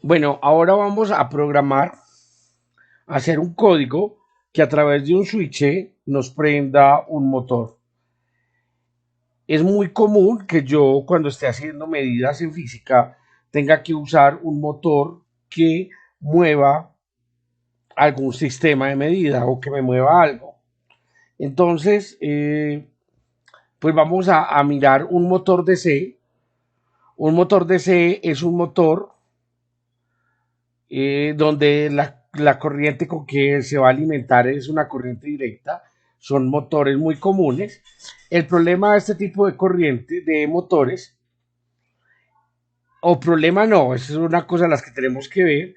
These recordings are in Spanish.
Bueno, ahora vamos a programar, a hacer un código que a través de un switch nos prenda un motor. Es muy común que yo cuando esté haciendo medidas en física tenga que usar un motor que mueva algún sistema de medida o que me mueva algo. Entonces, pues vamos a mirar un motor DC. Un motor DC es un motor donde la corriente con que se va a alimentar es una corriente directa. Son motores muy comunes. El problema de este tipo de corriente, de motores, o problema no, esa es una cosa de las que tenemos que ver,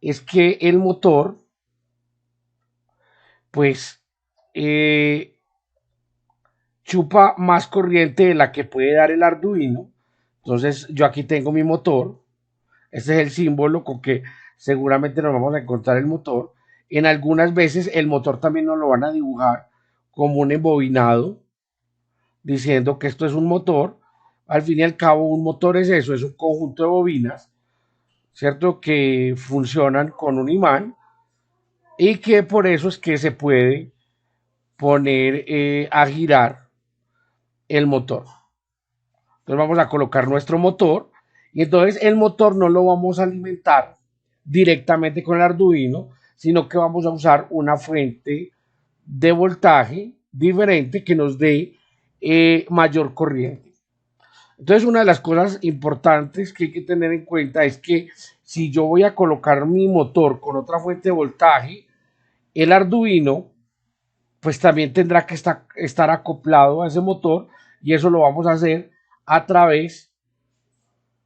es que el motor, pues, eh, chupa más corriente de la que puede dar el Arduino. Entonces, yo aquí tengo mi motor. Este es el símbolo con que seguramente nos vamos a encontrar el motor. En algunas veces el motor también nos lo van a dibujar como un embobinado, diciendo que esto es un motor. Al fin y al cabo, un motor es eso, es un conjunto de bobinas, ¿cierto? Que funcionan con un imán y que por eso es que se puede poner a girar el motor. Entonces vamos a colocar nuestro motor y entonces el motor no lo vamos a alimentar directamente con el Arduino, sino que vamos a usar una fuente de voltaje diferente que nos dé mayor corriente. Entonces una de las cosas importantes que hay que tener en cuenta es que si yo voy a colocar mi motor con otra fuente de voltaje, el Arduino pues también tendrá que estar acoplado a ese motor y eso lo vamos a hacer a través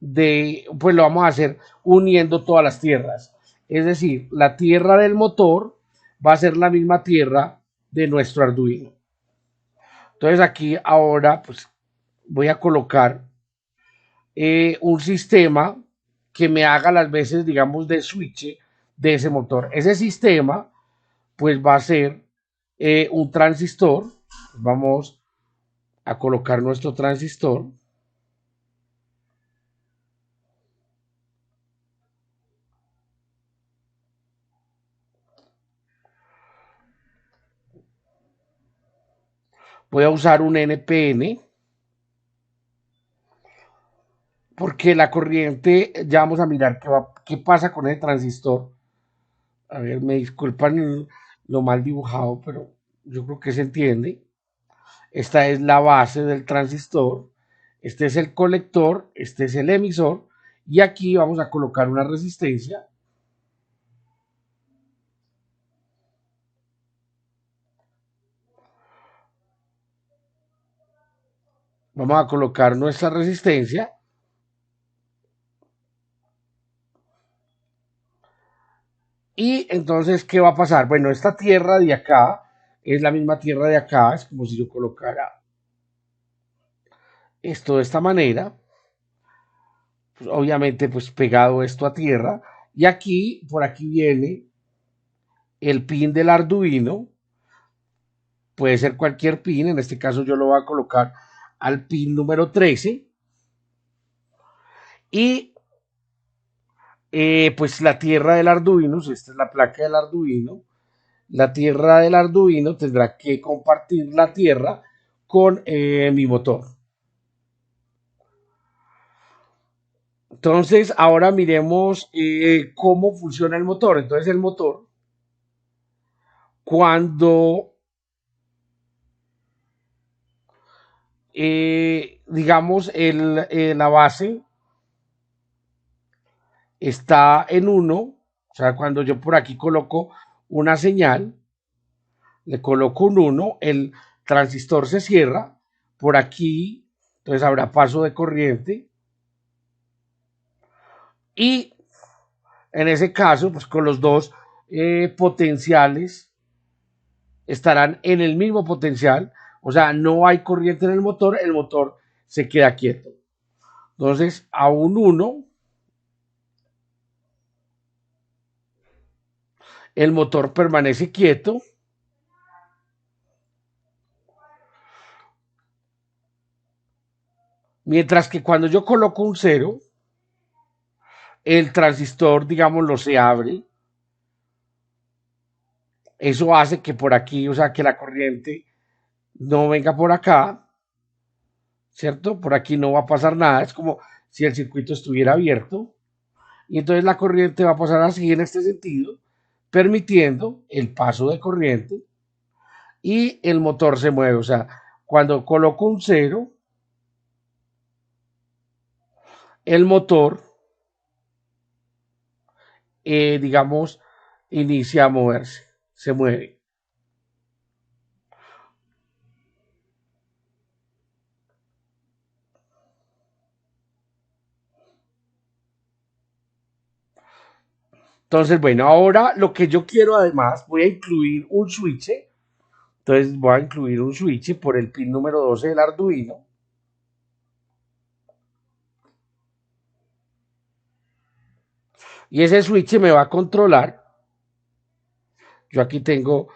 pues lo vamos a hacer uniendo todas las tierras. Es decir, la tierra del motor va a ser la misma tierra de nuestro Arduino. Entonces aquí ahora pues voy a colocar un sistema que me haga las veces, digamos, de switch de ese motor. Ese sistema pues va a ser un transistor. Vamos a colocar nuestro transistor. Voy a usar un NPN porque la corriente, ya vamos a mirar qué pasa con el transistor. A ver, me disculpan lo mal dibujado, pero yo creo que se entiende. Esta es la base del transistor, este es el colector, este es el emisor y aquí vamos a colocar una resistencia. Vamos a colocar nuestra resistencia y entonces, ¿qué va a pasar? Bueno, esta tierra de acá es la misma tierra de acá, es como si yo colocara esto de esta manera, pues obviamente pues pegado esto a tierra y aquí, por aquí viene el pin del Arduino, puede ser cualquier pin, en este caso yo lo voy a colocar al pin número 13 y pues la tierra del Arduino, esta es la placa del Arduino, la tierra del Arduino tendrá que compartir la tierra con mi motor. Entonces, ahora miremos cómo funciona el motor. Entonces, el motor, cuando, digamos, la base está en uno, o sea, cuando yo por aquí coloco una señal, le coloco un uno, el transistor se cierra, por aquí, entonces habrá paso de corriente, y en ese caso, pues con los dos potenciales estarán en el mismo potencial, o sea, no hay corriente en el motor se queda quieto. Entonces, a un uno el motor permanece quieto, mientras que cuando yo coloco un cero el transistor, digámoslo, se abre. Eso hace que por aquí, o sea, que la corriente no venga por acá, ¿cierto? Por aquí no va a pasar nada, es como si el circuito estuviera abierto. Y entonces la corriente va a pasar así en este sentido, permitiendo el paso de corriente y el motor se mueve. O sea, cuando coloco un cero, el motor, digamos, inicia a moverse, se mueve. Entonces, bueno, ahora lo que yo quiero además, voy a incluir un switch. Entonces voy a incluir un switch por el pin número 12 del Arduino. Y ese switch me va a controlar. Yo aquí tengo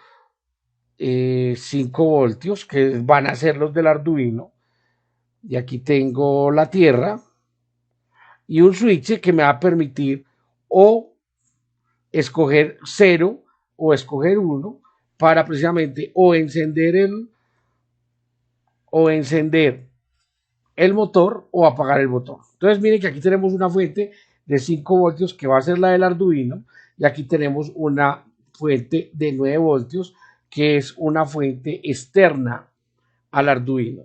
5 voltios que van a ser los del Arduino. Y aquí tengo la tierra y un switch que me va a permitir o escoger 0 o escoger uno para precisamente o encender el motor o apagar el motor. Entonces miren que aquí tenemos una fuente de 5 voltios que va a ser la del Arduino y aquí tenemos una fuente de 9 voltios que es una fuente externa al Arduino.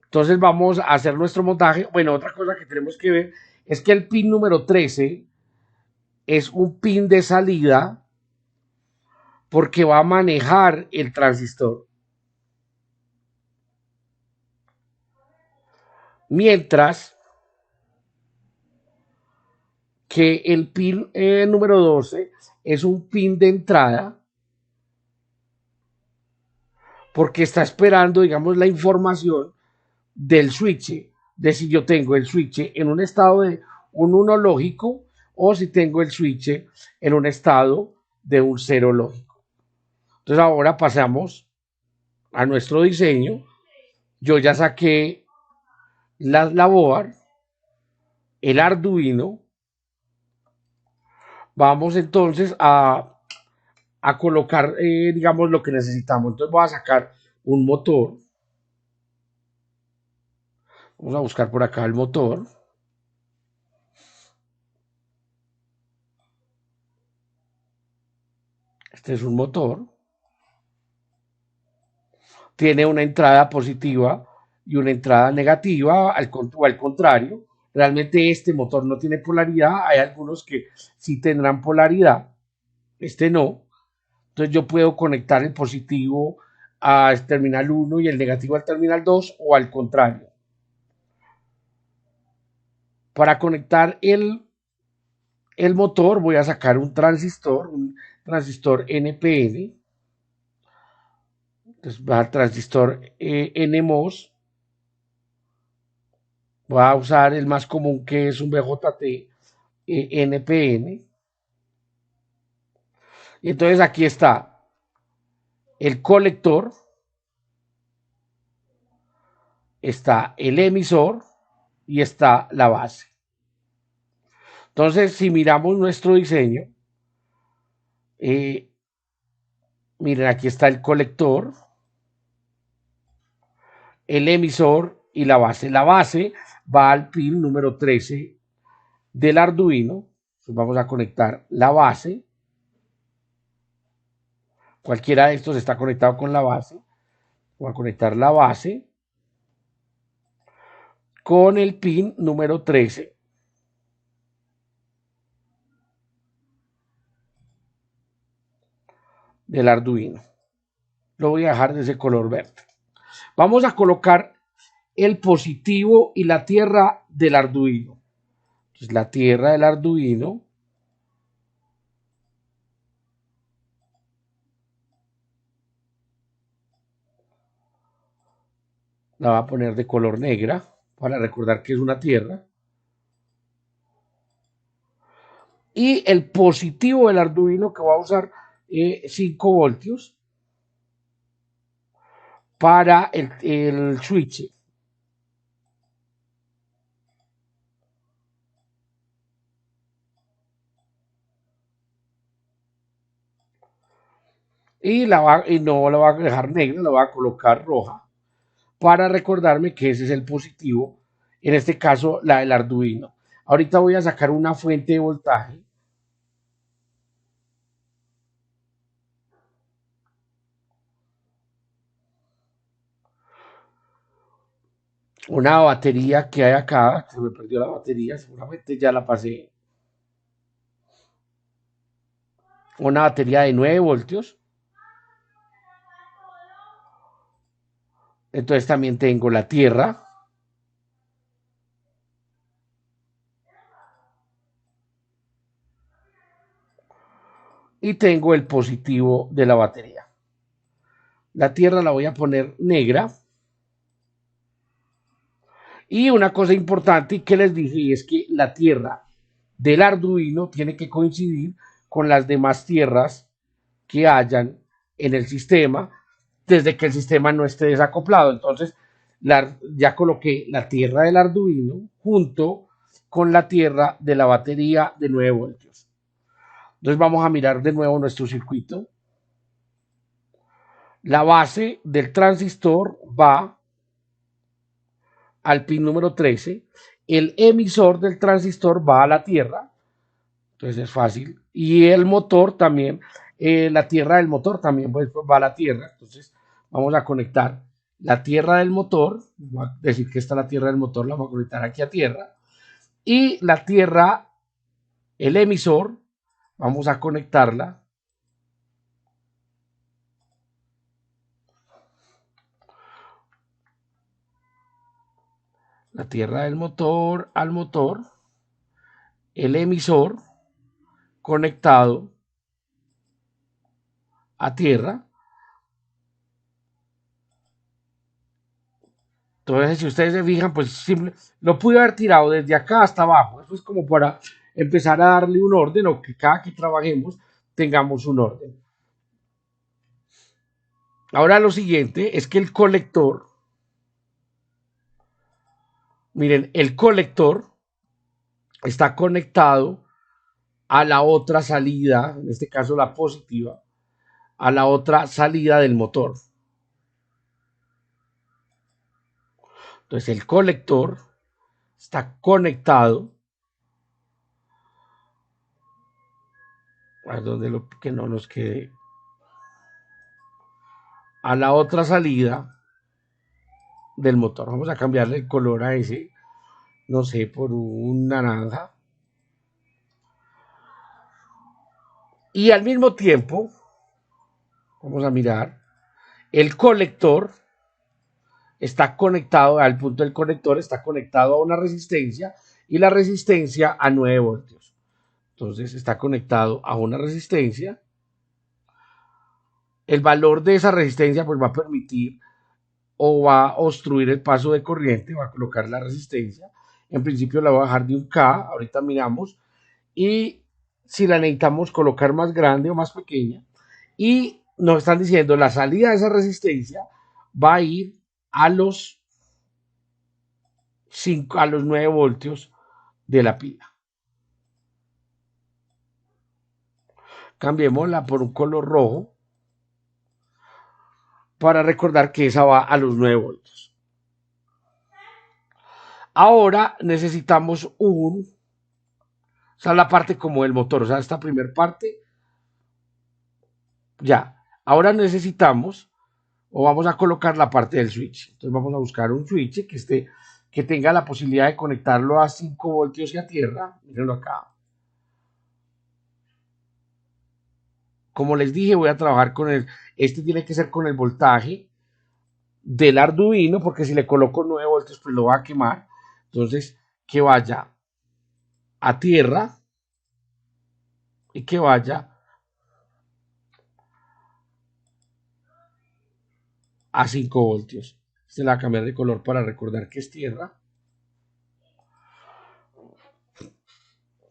Entonces vamos a hacer nuestro montaje. Bueno, otra cosa que tenemos que ver es que el pin número 13 es un pin de salida porque va a manejar el transistor. Mientras que el pin número 12 es un pin de entrada porque está esperando, digamos, la información del switch, de si yo tengo el switch en un estado de un 1 lógico o si tengo el switch en un estado de un 0 lógico. Entonces ahora pasamos a nuestro diseño. Yo ya saqué la board, el Arduino. Vamos entonces a colocar, digamos, lo que necesitamos. Entonces voy a sacar un motor. Vamos a buscar por acá el motor. Este es un motor. Tiene una entrada positiva y una entrada negativa, o al contrario. Realmente este motor no tiene polaridad. Hay algunos que sí tendrán polaridad. Este no. Entonces yo puedo conectar el positivo al terminal 1 y el negativo al terminal 2 o al contrario. Para conectar el motor voy a sacar un transistor NPN. Entonces va al transistor NMOS. Voy a usar el más común que es un BJT NPN. Y entonces aquí está el colector, está el emisor y está la base. Entonces, si miramos nuestro diseño, eh, miren, aquí está el colector, el emisor y la base. La base va al pin número 13 del Arduino. Entonces vamos a conectar la base. Cualquiera de estos está conectado con la base. Voy a conectar la base con el pin número 13 del Arduino. Lo voy a dejar de ese color verde. Vamos a colocar el positivo y la tierra del Arduino. Entonces, la tierra del Arduino la va a poner de color negra para recordar que es una tierra. Y el positivo del Arduino que va a usar 5 voltios para el switch. y no la voy a dejar negra, la voy a colocar roja para recordarme que ese es el positivo, en este caso la del Arduino. Ahorita voy a sacar una fuente de voltaje, una batería que hay acá, se me perdió la batería, seguramente ya la pasé, una batería de 9 voltios. Entonces también tengo la tierra y tengo el positivo de la batería. La tierra la voy a poner negra. Y una cosa importante que les dije es que la tierra del Arduino tiene que coincidir con las demás tierras que hayan en el sistema desde que el sistema no esté desacoplado. Entonces, ya coloqué la tierra del Arduino junto con la tierra de la batería de 9 voltios. Entonces vamos a mirar de nuevo nuestro circuito. La base del transistor va al pin número 13. El emisor del transistor va a la tierra. Entonces es fácil. Y el motor también, la tierra del motor también pues, va a la tierra. Entonces vamos a conectar la tierra del motor. Voy a decir que esta es la tierra del motor, la vamos a conectar aquí a tierra. Y la tierra, el emisor, vamos a conectarla la tierra del motor al motor, el emisor conectado a tierra. Entonces, si ustedes se fijan, pues lo pude haber tirado desde acá hasta abajo. Eso es como para empezar a darle un orden o que cada que trabajemos tengamos un orden. Ahora lo siguiente es que el colector, miren, el colector está conectado a la otra salida, en este caso la positiva, a la otra salida del motor. Entonces el colector está conectado a donde lo que no nos quede a la otra salida del motor. Vamos a cambiarle el color a ese, no sé, por un naranja. Y al mismo tiempo, vamos a mirar, el colector está conectado, al punto del conector está conectado a una resistencia y la resistencia a 9 voltios. Entonces está conectado a una resistencia. El valor de esa resistencia pues va a permitir o va a obstruir el paso de corriente, va a colocar la resistencia. En principio la voy a bajar de un K, ahorita miramos. Y si la necesitamos colocar más grande o más pequeña. Y nos están diciendo la salida de esa resistencia va a ir a los 5, a los 9 voltios de la pila. Cambiémosla por un color rojo para recordar que esa va a los 9 voltios. Ahora necesitamos o sea, la parte como del motor, o sea, esta primera parte, ya. Ahora necesitamos, o vamos a colocar la parte del switch. Entonces vamos a buscar un switch que tenga la posibilidad de conectarlo a 5 voltios y a tierra. Mírenlo acá. Como les dije, voy a trabajar con este tiene que ser con el voltaje del Arduino, porque si le coloco 9 voltios, pues lo va a quemar. Entonces, que vaya a tierra y que vaya a 5 voltios. Se la va a cambiar de color para recordar que es tierra.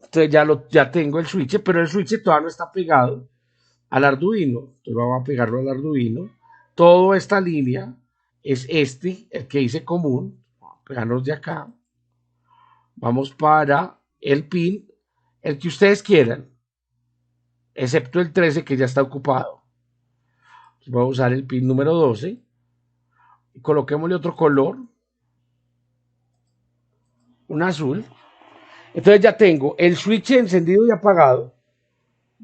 Entonces ya tengo el switch, pero el switch todavía no está pegado al Arduino. Entonces vamos a pegarlo al Arduino. Toda esta línea es el que hice común. Vamos a pegarnos de acá. Vamos para el pin, el que ustedes quieran, excepto el 13 que ya está ocupado. Voy a usar el pin número 12. Coloquémosle otro color, un azul. Entonces ya tengo el switch encendido y apagado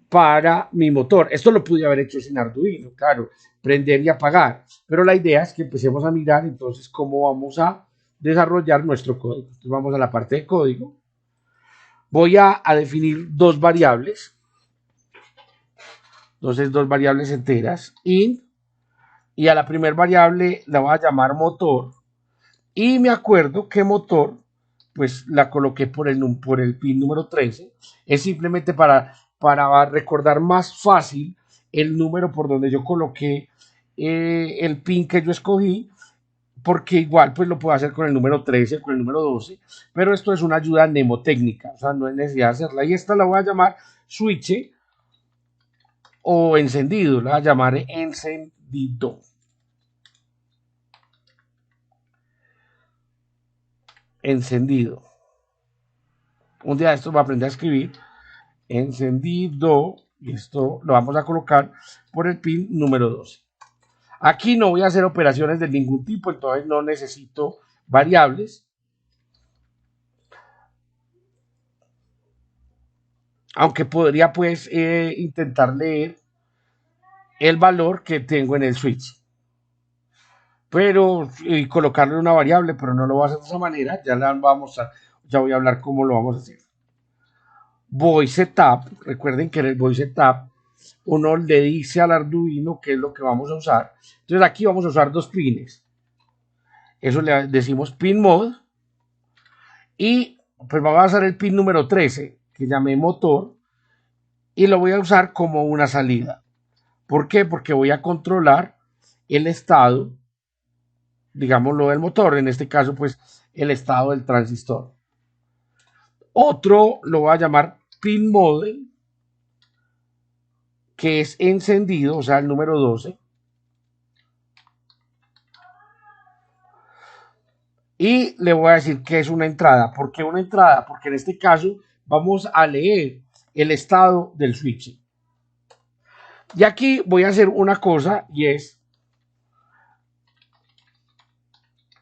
para mi motor. Esto lo pude haber hecho sin Arduino, claro, prender y apagar. Pero la idea es que empecemos a mirar entonces cómo vamos a desarrollar nuestro código. Entonces vamos a la parte de código. Voy a definir dos variables. Entonces dos variables enteras. Int. Y a la primera variable la voy a llamar motor. Y me acuerdo que motor, pues la coloqué por el pin número 13. Es simplemente para recordar más fácil el número por donde yo coloqué el pin que yo escogí, porque igual pues lo puedo hacer con el número 13, con el número 12, pero esto es una ayuda mnemotécnica, o sea, no es necesidad de hacerla. Y esta la voy a llamar switch o encendido, la voy a llamar encendido. Encendido. Un día de esto va a aprender a escribir encendido y esto lo vamos a colocar por el pin número 12. Aquí no voy a hacer operaciones de ningún tipo, entonces no necesito variables. Aunque podría pues intentar leer el valor que tengo en el switch. Pero colocarle una variable, pero no lo voy a hacer de esa manera. Ya la vamos a, ya voy a hablar cómo lo vamos a hacer. Voice setup, recuerden que en el voice setup uno le dice al Arduino qué es lo que vamos a usar. Entonces aquí vamos a usar dos pines. Eso le decimos pin mode. Y pues vamos a usar el pin número 13, que llamé motor. Y lo voy a usar como una salida. ¿Por qué? Porque voy a controlar el estado, digámoslo, del motor. En este caso, pues, el estado del transistor. Otro lo voy a llamar pin mode, que es encendido, o sea, el número 12. Y le voy a decir que es una entrada. ¿Por qué una entrada? Porque en este caso vamos a leer el estado del switch. Y aquí voy a hacer una cosa y es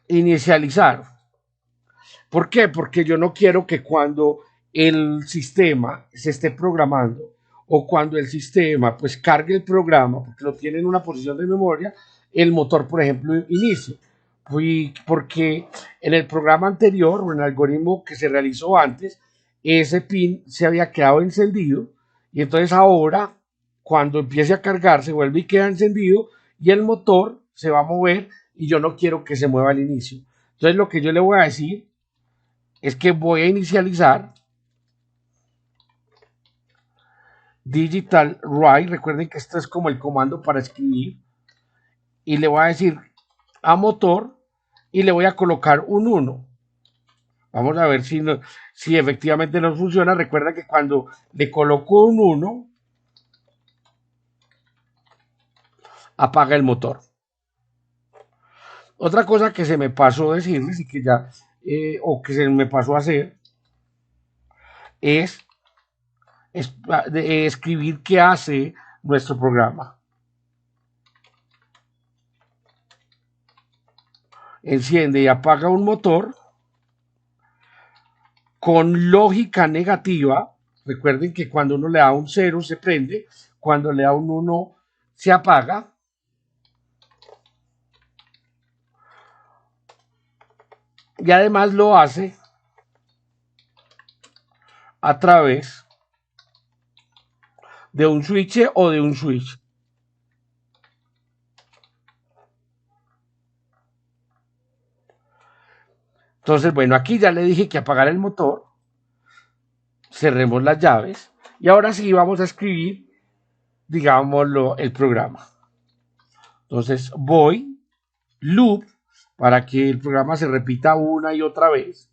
inicializar. ¿Por qué? Porque yo no quiero que cuando el sistema se esté programando o cuando el sistema pues cargue el programa, porque lo tiene en una posición de memoria, el motor, por ejemplo, inicie. Porque en el programa anterior o en el algoritmo que se realizó antes, ese pin se había quedado encendido y entonces ahora cuando empiece a cargar se vuelve y queda encendido y el motor se va a mover y yo no quiero que se mueva al inicio. Entonces lo que yo le voy a decir es que voy a inicializar digital write. Recuerden que esto es como el comando para escribir. Y le voy a decir a motor y le voy a colocar un 1. Vamos a ver si efectivamente nos funciona. Recuerda que cuando le coloco un 1, apaga el motor. Otra cosa que se me pasó decirles y que ya, o que se me pasó a hacer, es escribir qué hace nuestro programa. Enciende y apaga un motor con lógica negativa. Recuerden que cuando uno le da un 0 se prende, cuando le da un 1 se apaga. Y además lo hace a través de un switch o de un switch. Entonces, bueno, aquí ya le dije que apagar el motor. Cerremos las llaves. Y ahora sí vamos a escribir, digámoslo, el programa. Entonces voy, loop, para que el programa se repita una y otra vez.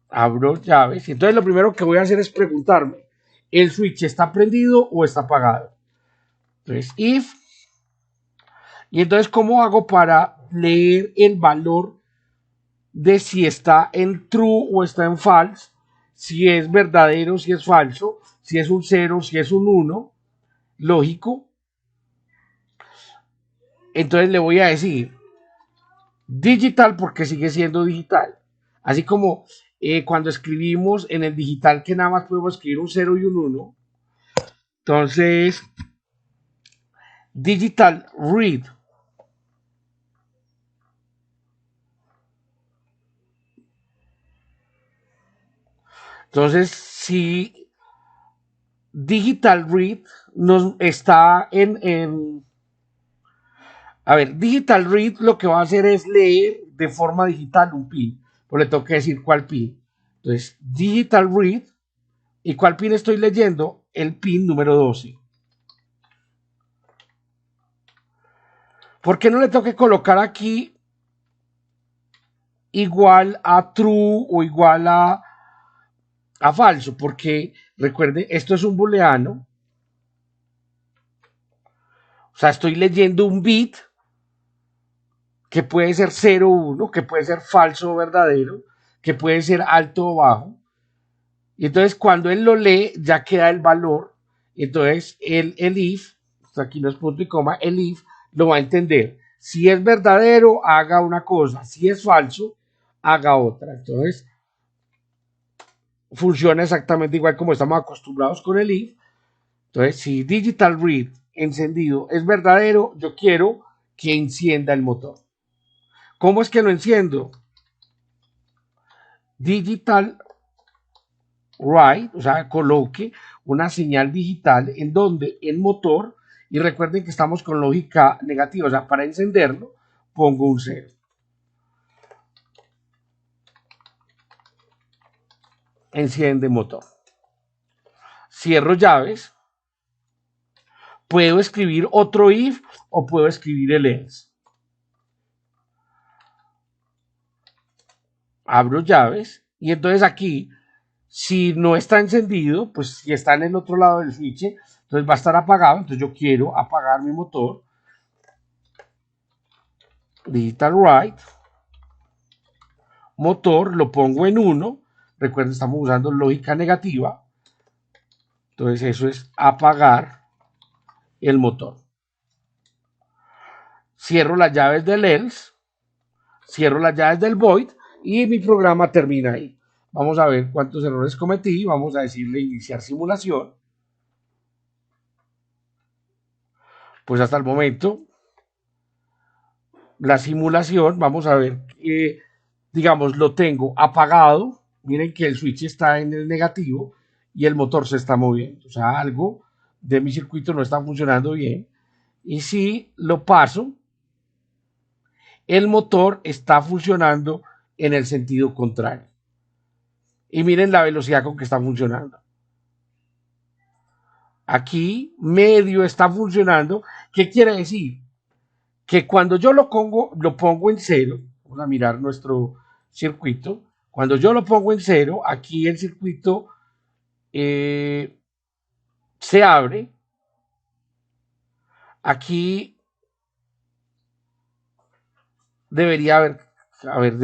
Abro llaves. Y entonces lo primero que voy a hacer es preguntarme, ¿el switch está prendido o está apagado? Entonces, if. Y entonces, ¿cómo hago para leer el valor de si está en true o está en false? Si es verdadero, si es falso, si es un 0, si es un 1. Lógico. Entonces le voy a decir digital porque sigue siendo digital. Así como cuando escribimos en el digital que nada más podemos escribir un 0 y un 1. Entonces, digital read. Entonces, si digital read nos está a ver, digital read lo que va a hacer es leer de forma digital un pin. Pues le tengo que decir cuál pin. Entonces, digital read. ¿Y cuál pin estoy leyendo? El pin número 12. ¿Por qué no le tengo que colocar aquí igual a true o igual a falso? Porque recuerde, esto es un booleano. O sea, estoy leyendo un bit que puede ser 0 o 1, que puede ser falso o verdadero, que puede ser alto o bajo. Y entonces cuando él lo lee, ya queda el valor. Entonces el if, aquí no es punto y coma, el if lo va a entender. Si es verdadero, haga una cosa. Si es falso, haga otra. Entonces funciona exactamente igual como estamos acostumbrados con el if. Entonces, si digital read encendido es verdadero, yo quiero que encienda el motor. ¿Cómo es que lo enciendo? Digital write, o sea, coloque una señal digital en donde el motor, y recuerden que estamos con lógica negativa, o sea, para encenderlo, pongo un 0. Enciende motor. Cierro llaves. Puedo escribir otro if o puedo escribir el else. Abro llaves y entonces aquí, si no está encendido, pues si está en el otro lado del switch, entonces va a estar apagado. Entonces yo quiero apagar mi motor. Digital write. Motor lo pongo en 1. Recuerden, estamos usando lógica negativa. Entonces eso es apagar el motor. Cierro las llaves del else. Cierro las llaves del void y mi programa termina ahí. Vamos a ver cuántos errores cometí. Vamos a decirle iniciar simulación. Pues hasta el momento, la simulación, vamos a ver, digamos, lo tengo apagado. Miren que el switch está en el negativo y el motor se está moviendo. O sea, algo de mi circuito no está funcionando bien. Y si lo paso, el motor está funcionando en el sentido contrario. Y miren la velocidad con que está funcionando. Aquí medio está funcionando. ¿Qué quiere decir? Que cuando yo lo pongo en 0, vamos a mirar nuestro circuito. Cuando yo lo pongo en 0, aquí el circuito se abre. Aquí debería haber, a ver,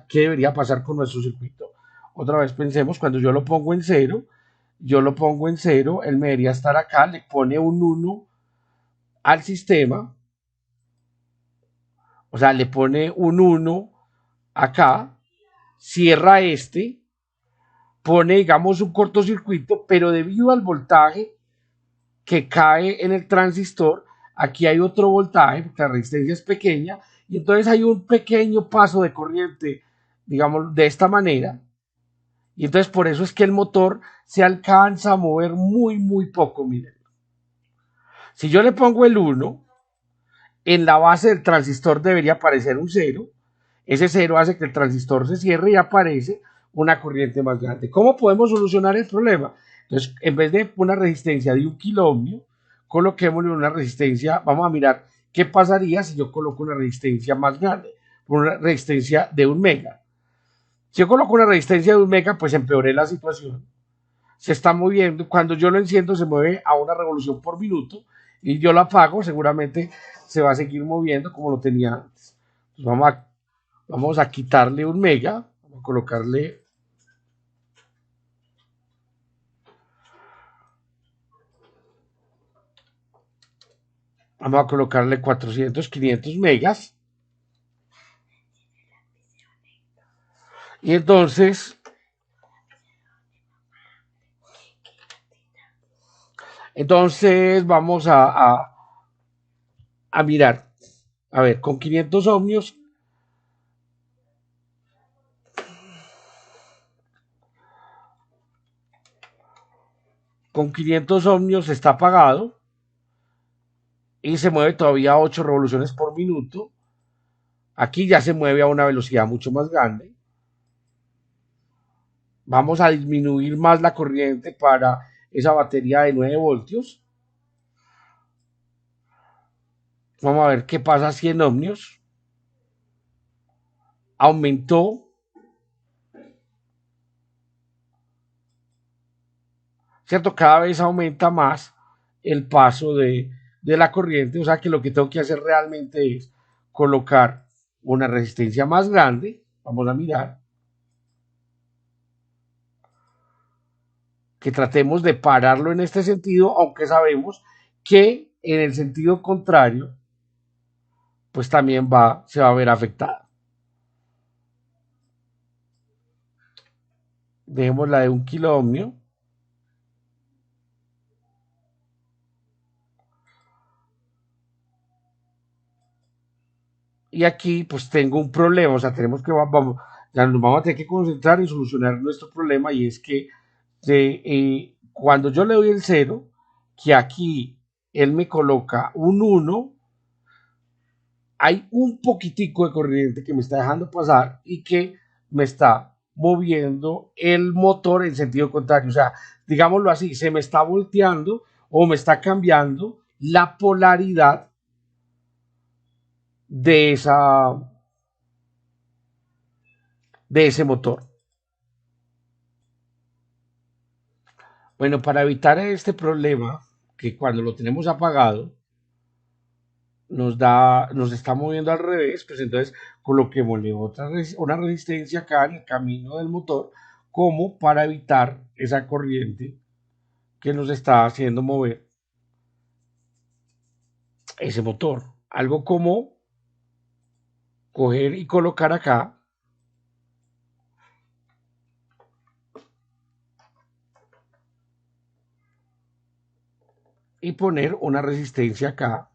¿qué debería pasar con nuestro circuito? Otra vez pensemos, cuando yo lo pongo en 0, él me debería estar acá, le pone un 1 al sistema, o sea, le pone un 1 acá, cierra este, pone, digamos, un cortocircuito, pero debido al voltaje que cae en el transistor, aquí hay otro voltaje, porque la resistencia es pequeña, y entonces hay un pequeño paso de corriente, digamos, de esta manera, y entonces por eso es que el motor se alcanza a mover muy, muy poco, miren. Si yo le pongo el 1, en la base del transistor debería aparecer un 0, ese 0 hace que el transistor se cierre y aparece una corriente más grande. ¿Cómo podemos solucionar el problema? Entonces, en vez de una resistencia de 1 kilo ohmio, coloquémosle una resistencia, vamos a mirar qué pasaría si yo coloco una resistencia más grande, una resistencia de 1 mega. Si yo coloco una resistencia de 1 mega, pues empeoré la situación. Se está moviendo, cuando yo lo enciendo se mueve a una revolución por minuto y yo lo apago, seguramente se va a seguir moviendo como lo tenía antes. Pues vamos a quitarle 1 mega, vamos a colocarle Vamos a colocarle 400, 500 megas. Y entonces vamos a mirar. A ver, con 500 ohmios, está apagado y se mueve todavía a 8 revoluciones por minuto. Aquí ya se mueve a una velocidad mucho más grande. Vamos a disminuir más la corriente para esa batería de 9 voltios. Vamos a ver qué pasa a 100 ohmios. Aumentó. ¿Cierto? Cada vez aumenta más el paso de la corriente. O sea que lo que tengo que hacer realmente es colocar una resistencia más grande. Vamos a mirar. Que tratemos de pararlo en este sentido, aunque sabemos que en el sentido contrario, pues también se va a ver afectada. Dejemos la de 1 kilo ohmio. Y aquí pues tengo un problema, o sea, tenemos que, vamos, ya nos vamos a tener que concentrar en solucionar nuestro problema y es que cuando yo le doy el 0, que aquí él me coloca un 1, hay un poquitico de corriente que me está dejando pasar y que me está moviendo el motor en sentido contrario. O sea, digámoslo así, se me está volteando o me está cambiando la polaridad de ese motor. Bueno, para evitar este problema, que cuando lo tenemos apagado, nos está moviendo al revés, pues entonces coloquémosle una resistencia acá en el camino del motor, como para evitar esa corriente que nos está haciendo mover ese motor. Algo como coger y colocar acá y poner una resistencia acá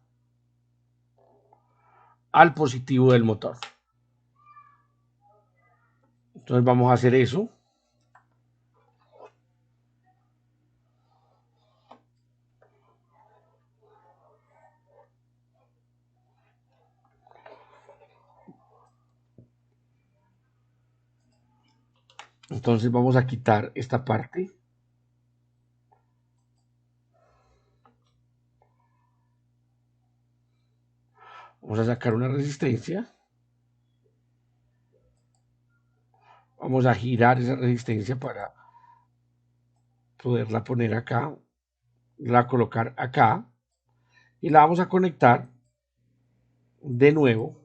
al positivo del motor. Entonces vamos a hacer eso. Entonces vamos a quitar esta parte. Vamos a sacar una resistencia. Vamos a girar esa resistencia para poderla poner acá, la colocar acá y la vamos a conectar de nuevo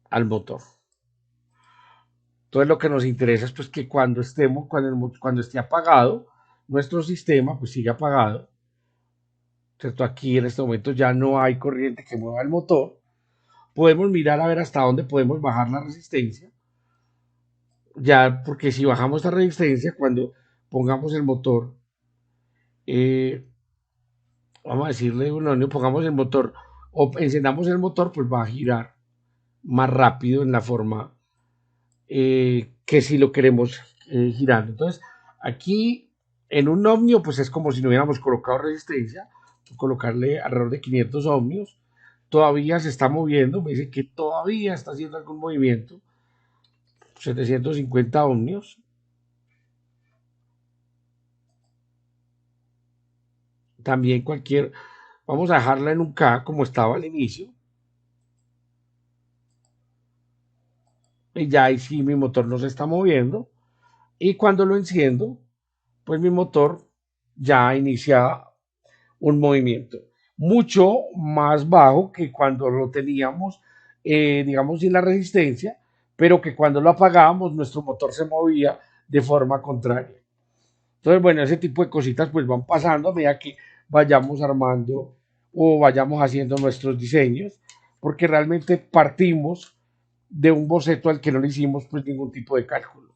al motor. Entonces lo que nos interesa es pues que cuando cuando esté apagado, nuestro sistema pues sigue apagado. ¿Cierto? Aquí en este momento ya no hay corriente que mueva el motor. Podemos mirar a ver hasta dónde podemos bajar la resistencia. Ya, porque si bajamos esta resistencia, cuando pongamos el motor, vamos a decirle, bueno, pongamos el motor o encendamos el motor, pues va a girar más rápido en la forma que si lo queremos girando. Entonces, aquí en un ohmio, pues es como si no hubiéramos colocado resistencia, colocarle alrededor de 500 ohmios. Todavía se está moviendo, me dice que todavía está haciendo algún movimiento. 750 ohmios. También vamos a dejarla en un K como estaba al inicio. Y ya ahí sí mi motor no se está moviendo. Y cuando lo enciendo, pues mi motor ya inicia un movimiento mucho más bajo que cuando lo teníamos, digamos, sin la resistencia, pero que cuando lo apagábamos nuestro motor se movía de forma contraria. Entonces, bueno, ese tipo de cositas pues van pasando a medida que vayamos armando o vayamos haciendo nuestros diseños, porque realmente partimos de un boceto al que no le hicimos pues ningún tipo de cálculo.